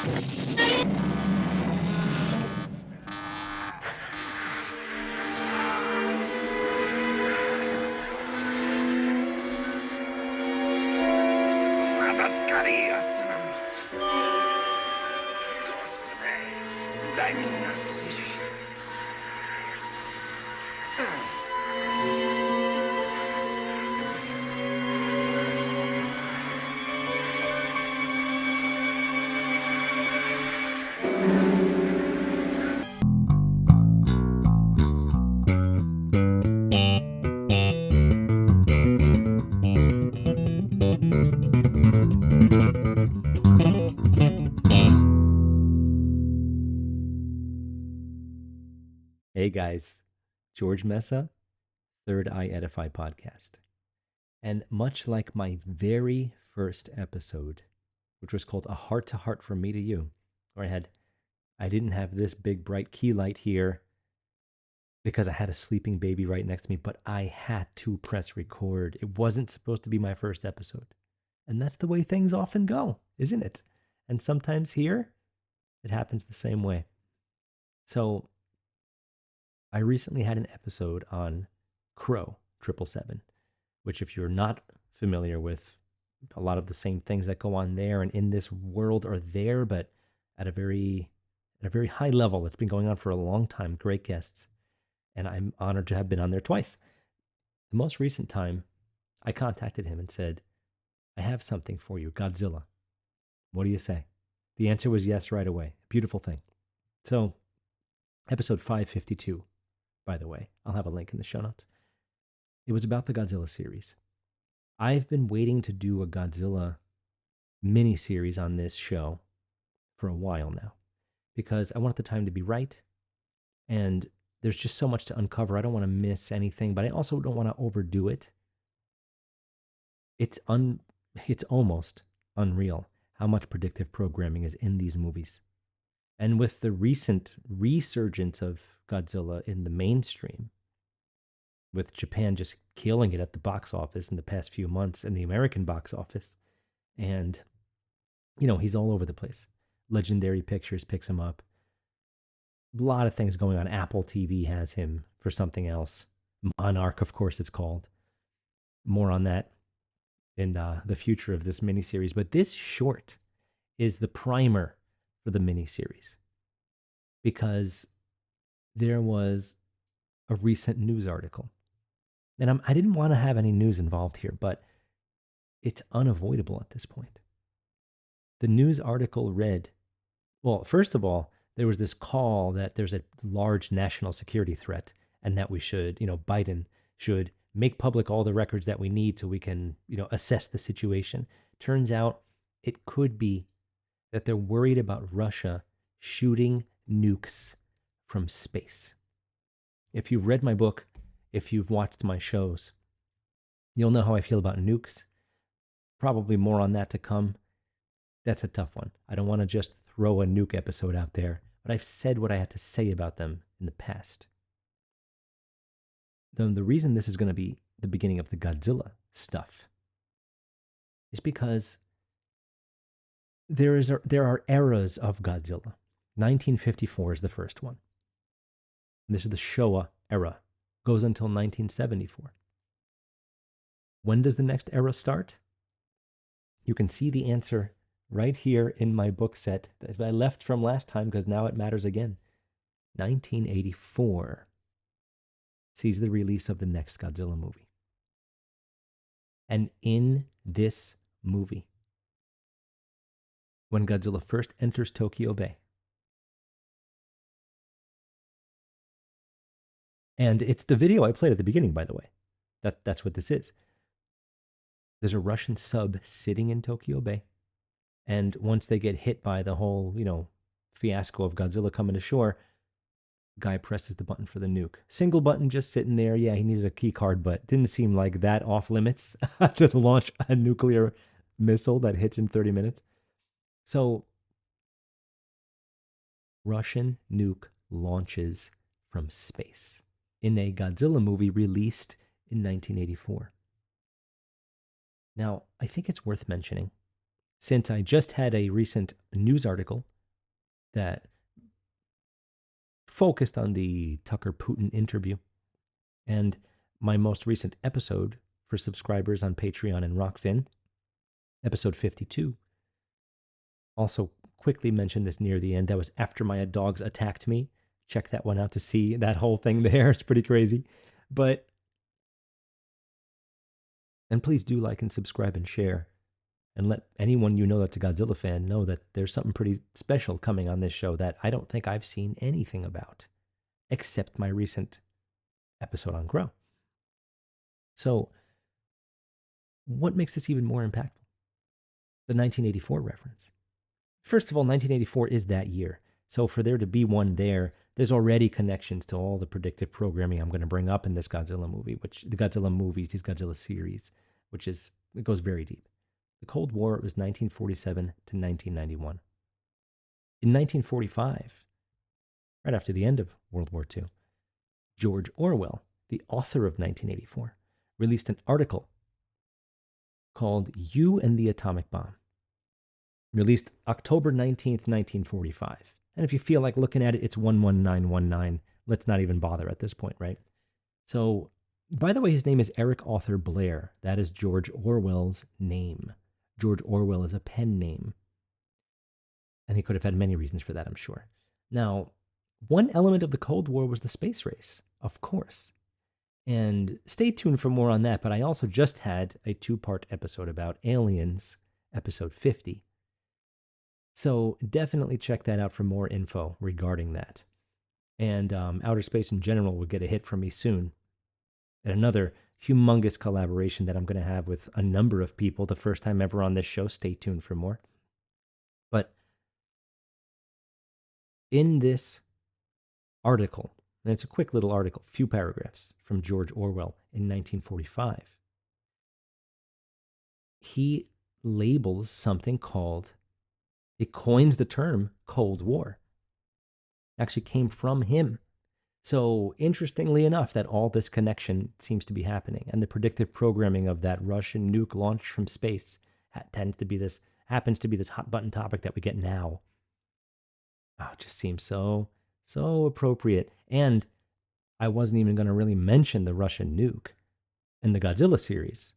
Надо скорее остановить. Господи, дай меня отсечь. Hey guys, George Mesa, Third Eye Edify podcast. And much like my very first episode, which was called A Heart to Heart from Me to You, where I didn't have this big bright key light here because I had a sleeping baby right next to me, but I had to press record. It wasn't supposed to be my first episode. And that's the way things often go, isn't it? And sometimes here, it happens the same way. So I recently had an episode on Crow 777, which if you're not familiar with, a lot of the same things that go on there and in this world are there, but at a very high level. It's been going on for a long time. Great guests. And I'm honored to have been on there twice. The most recent time, I contacted him and said, I have something for you, Godzilla. What do you say? The answer was yes right away. Beautiful thing. So, episode 552, by the way, I'll have a link in the show notes. It was about the Godzilla series. I've been waiting to do a Godzilla miniseries on this show for a while now because I want the time to be right, and there's just so much to uncover. I don't want to miss anything, but I also don't want to overdo it. It's almost unreal how much predictive programming is in these movies. And with the recent resurgence of Godzilla in the mainstream, with Japan just killing it at the box office in the past few months and the American box office, and, he's all over the place. Legendary Pictures picks him up. A lot of things going on. Apple TV has him for something else. Monarch, of course, it's called. More on that in the future of this miniseries. But this short is the primer for the miniseries because there was a recent news article. And I didn't want to have any news involved here, but it's unavoidable at this point. The news article read, well, first of all, there was this call that there's a large national security threat and that we should, Biden should make public all the records that we need so we can, assess the situation. Turns out it could be that they're worried about Russia shooting nukes from space. If you've read my book, if you've watched my shows, you'll know how I feel about nukes. Probably more on that to come. That's a tough one. I don't want to just throw a nuke episode out there, but I've said what I had to say about them in the past. The reason this is going to be the beginning of the Godzilla stuff is because there are eras of Godzilla. 1954 is the first one. And this is the Showa era. Goes until 1974. When does the next era start? You can see the answer right here in my book set that I left from last time because now it matters again. 1984 sees the release of the next Godzilla movie. And in this movie, when Godzilla first enters Tokyo Bay, and it's the video I played at the beginning, by the way. That's what this is. There's a Russian sub sitting in Tokyo Bay. And once they get hit by the whole, fiasco of Godzilla coming to shore, guy presses the button for the nuke. Single button just sitting there. Yeah, he needed a key card, but didn't seem like that off limits to launch a nuclear missile that hits in 30 minutes. So, Russian nuke launches from space in a Godzilla movie released in 1984. Now, I think it's worth mentioning, since I just had a recent news article that focused on the Tucker Putin interview. And my most recent episode for subscribers on Patreon and Rockfin, episode 52, also quickly mentioned this near the end. That was after my dogs attacked me. Check that one out to see that whole thing there. It's pretty crazy. And please do like and subscribe and share. And let anyone you know that's a Godzilla fan know that there's something pretty special coming on this show that I don't think I've seen anything about, except my recent episode on Grow. So, what makes this even more impactful? The 1984 reference. First of all, 1984 is that year. So for there to be one there, there's already connections to all the predictive programming I'm going to bring up in this Godzilla movie, which the Godzilla movies, these Godzilla series, it goes very deep. The Cold War was 1947 to 1991. In 1945, right after the end of World War II, George Orwell, the author of 1984, released an article called You and the Atomic Bomb, released October 19th, 1945. And if you feel like looking at it, it's 11919. Let's not even bother at this point, right? So, by the way, his name is Eric Arthur Blair. That is George Orwell's name. George Orwell is a pen name. And he could have had many reasons for that, I'm sure. Now, one element of the Cold War was the space race, of course. And stay tuned for more on that, but I also just had a 2-part episode about aliens, episode 50. So definitely check that out for more info regarding that. And outer space in general will get a hit from me soon. And another humongous collaboration that I'm going to have with a number of people, the first time ever on this show. Stay tuned for more. But in this article, and it's a quick little article, few paragraphs from George Orwell in 1945, he labels something called, it coins the term Cold War. Actually came from him. So interestingly enough, that all this connection seems to be happening, and the predictive programming of that Russian nuke launched from space happens to be this hot button topic that we get now. Oh, it just seems so appropriate. And I wasn't even going to really mention the Russian nuke in the Godzilla series.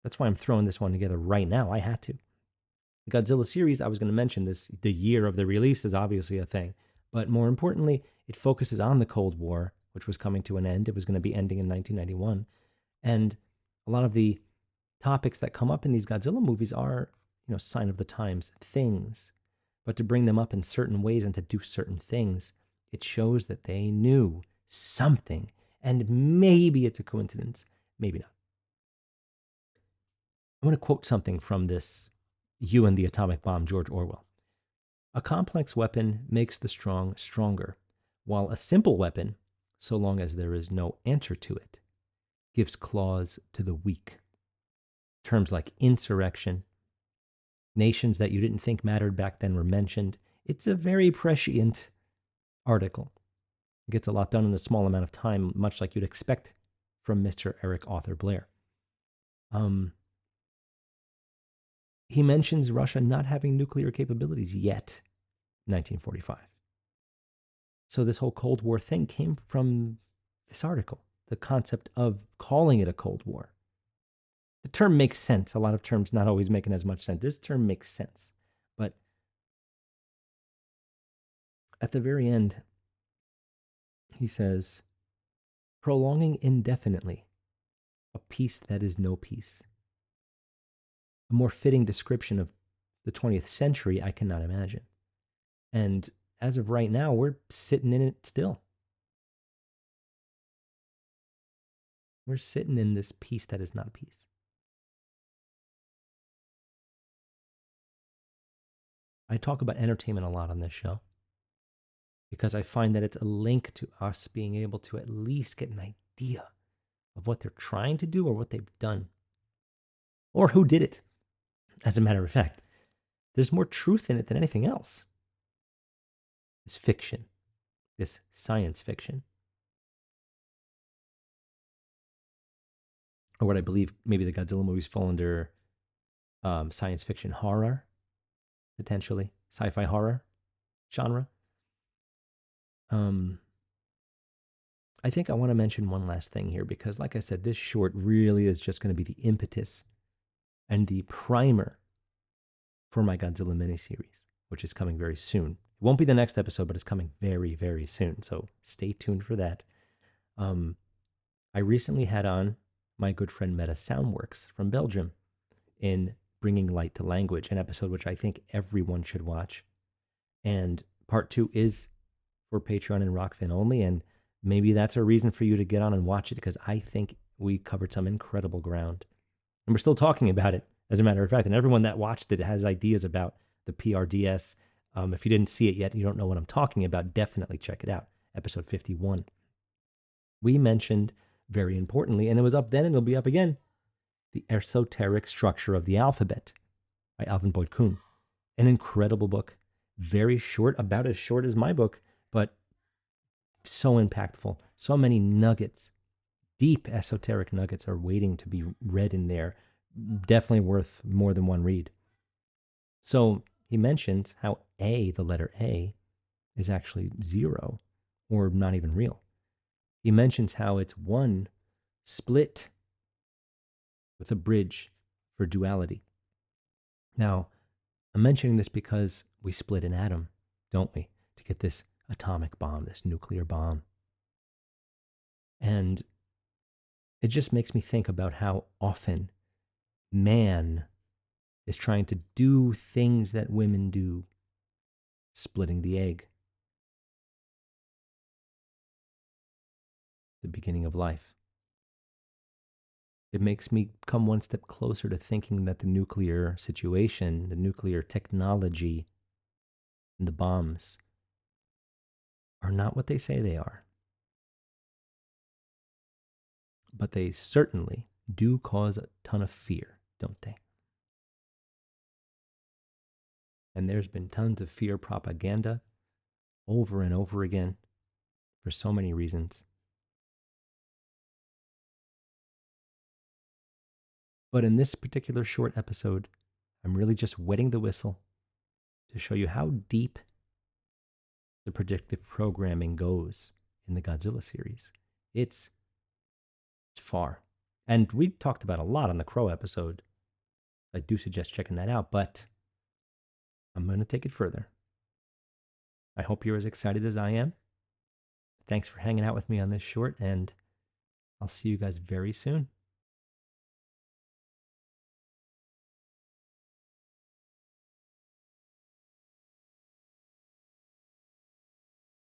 That's why I'm throwing this one together right now. I had to. The Godzilla series, I was going to mention this, the year of the release is obviously a thing. But more importantly, it focuses on the Cold War, which was coming to an end. It was going to be ending in 1991. And a lot of the topics that come up in these Godzilla movies are, sign of the times, things. But to bring them up in certain ways and to do certain things, it shows that they knew something. And maybe it's a coincidence, maybe not. I'm going to quote something from this You and the Atomic Bomb, George Orwell. A complex weapon makes the strong stronger, while a simple weapon, so long as there is no answer to it, gives claws to the weak. Terms like insurrection, nations that you didn't think mattered back then were mentioned. It's a very prescient article. It gets a lot done in a small amount of time, much like you'd expect from Mr. Eric Arthur Blair. He mentions Russia not having nuclear capabilities yet, 1945. So this whole Cold War thing came from this article, the concept of calling it a Cold War. The term makes sense. A lot of terms not always making as much sense. This term makes sense. But at the very end, he says, prolonging indefinitely a peace that is no peace. A more fitting description of the 20th century I cannot imagine. And as of right now, we're sitting in it still. We're sitting in this peace that is not peace. I talk about entertainment a lot on this show because I find that it's a link to us being able to at least get an idea of what they're trying to do or what they've done or who did it. As a matter of fact, there's more truth in it than anything else. This fiction, this science fiction, or what I believe maybe the Godzilla movies fall under science fiction horror, potentially sci-fi horror. genre. I think I want to mention one last thing here because, like I said, this short really is just going to be the impetus and the primer for my Godzilla miniseries, which is coming very soon. It won't be the next episode, but it's coming very, very soon. So stay tuned for that. I recently had on my good friend Meta Soundworks from Belgium in Bringing Light to Language, an episode which I think everyone should watch. And part 2 is for Patreon and Rockfin only. And maybe that's a reason for you to get on and watch it because I think we covered some incredible ground. And we're still talking about it, as a matter of fact. And everyone that watched it has ideas about the PRDS. If you didn't see it yet, you don't know what I'm talking about, definitely check it out. Episode 51. We mentioned, very importantly, and it was up then and it'll be up again, The Esoteric Structure of the Alphabet by Alvin Boyd Kuhn. An incredible book. Very short, about as short as my book, but so impactful. So many nuggets, deep esoteric nuggets are waiting to be read in there. Definitely worth more than one read. So he mentions how A, the letter A, is actually 0 or not even real. He mentions how it's one split with a bridge for duality. Now, I'm mentioning this because we split an atom, don't we, to get this atomic bomb, this nuclear bomb. And it just makes me think about how often man is trying to do things that women do, splitting the egg, the beginning of life. It makes me come one step closer to thinking that the nuclear situation, the nuclear technology, and the bombs are not what they say they are. But they certainly do cause a ton of fear, don't they? And there's been tons of fear propaganda over and over again for so many reasons. But in this particular short episode, I'm really just wetting the whistle to show you how deep the predictive programming goes in the Godzilla series. It's far. And we talked about a lot on the Crow episode. I do suggest checking that out, but I'm going to take it further. I hope you're as excited as I am. Thanks for hanging out with me on this short, and I'll see you guys very soon.